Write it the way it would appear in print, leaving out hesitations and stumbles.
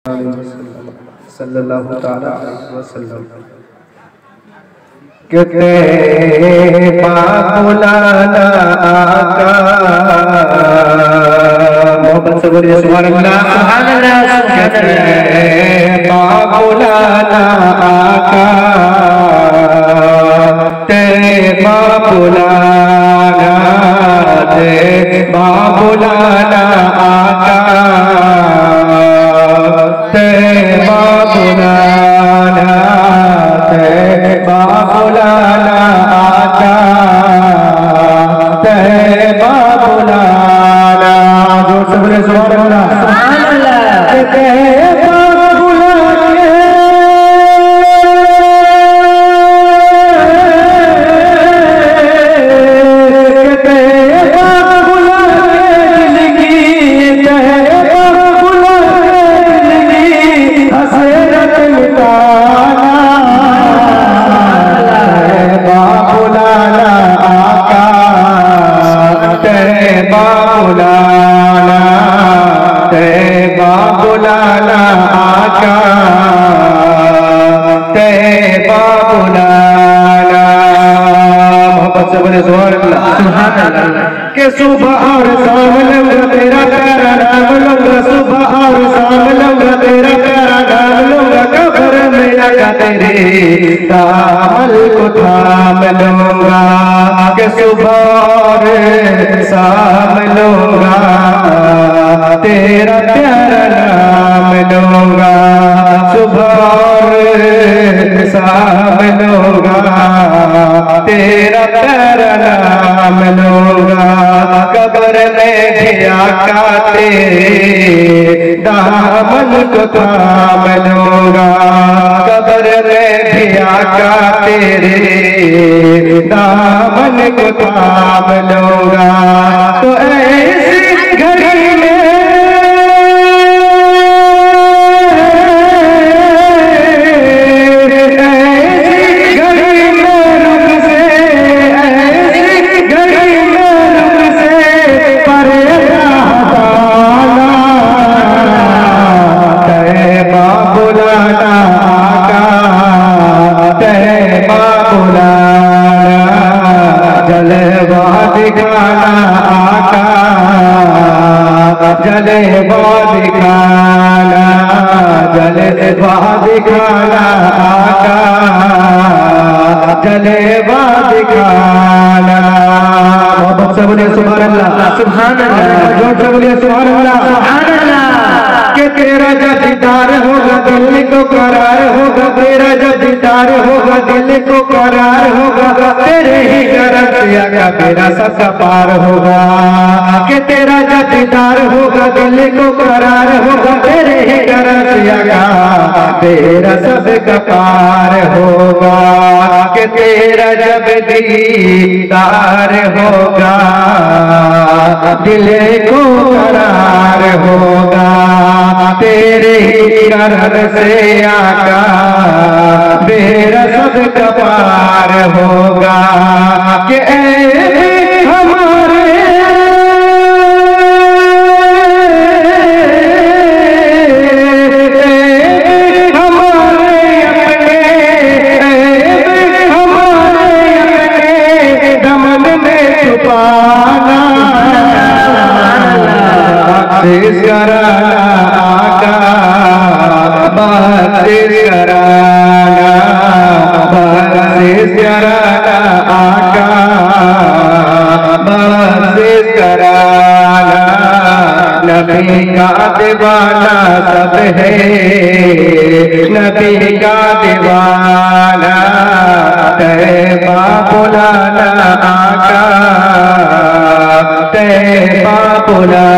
सल्लल्लाहु ताला अलैहि वसल्लम कहते पापुलाना आका मोहब्बत से बोलिए सुभान अल्लाह सुभान अल्लाह कहते पापुलाना आका ते पापुलाना आका ते बाबुलाना आका ते बाबुलाना जोर से बोले सुभान अल्लाह सुभान अल्लाह ते बाबुलाना आका ते बाबुलाना मोहब्बत से बोले सुभान अल्लाह के सुबह और शाम लूंगा तेरा प्यारा नाम लूंगा सुबह और शाम लूंगा तेरा प्यारा नाम लूंगा कब्र में आका तेरे दामन को थाम लूंगा के सुबह और शाम लूंगा तेरा प्यारा नाम लूंगा सुबह और शाम लूंगा तेरा प्यारा नाम लूंगा कब्र में भी आका तेरे दामन को थाम लूंगा कब्र में भी आका तेरे दामन को थाम लूंगा तो ऐसी घड़ी में दिखाना आका जलवा दिखाना जलवा दिखाना आका जलवा दिखाना मोहब्बत से बोलिए सुभान अल्लाह सुभान अल्लाह जोर से बोलिए सुभान अल्लाह सुभान अल्लाह के तेरा जब दीदार होगा दिल को करार होगा तेरा जब दीदार होगा दिल को करार होगा तेरे ही करम से आका तेरा सबका पार होगा कि तेरा जब दीदार होगा दिल को करार होगा तेरे ही करम से आका तेरा सबका पार होगा कि तेरा जब दीदार होगा दिल को करार होगा तेरे ही करम से आका तेरा सबका पार होगा कि हमारे अपने दमन में छुपाना कराना आका बातें कराना बातें कराना आका बातें कराना नबी का दीवाना सब है नबी का दीवाना तैबा बुलाना आका तैबा बुलाना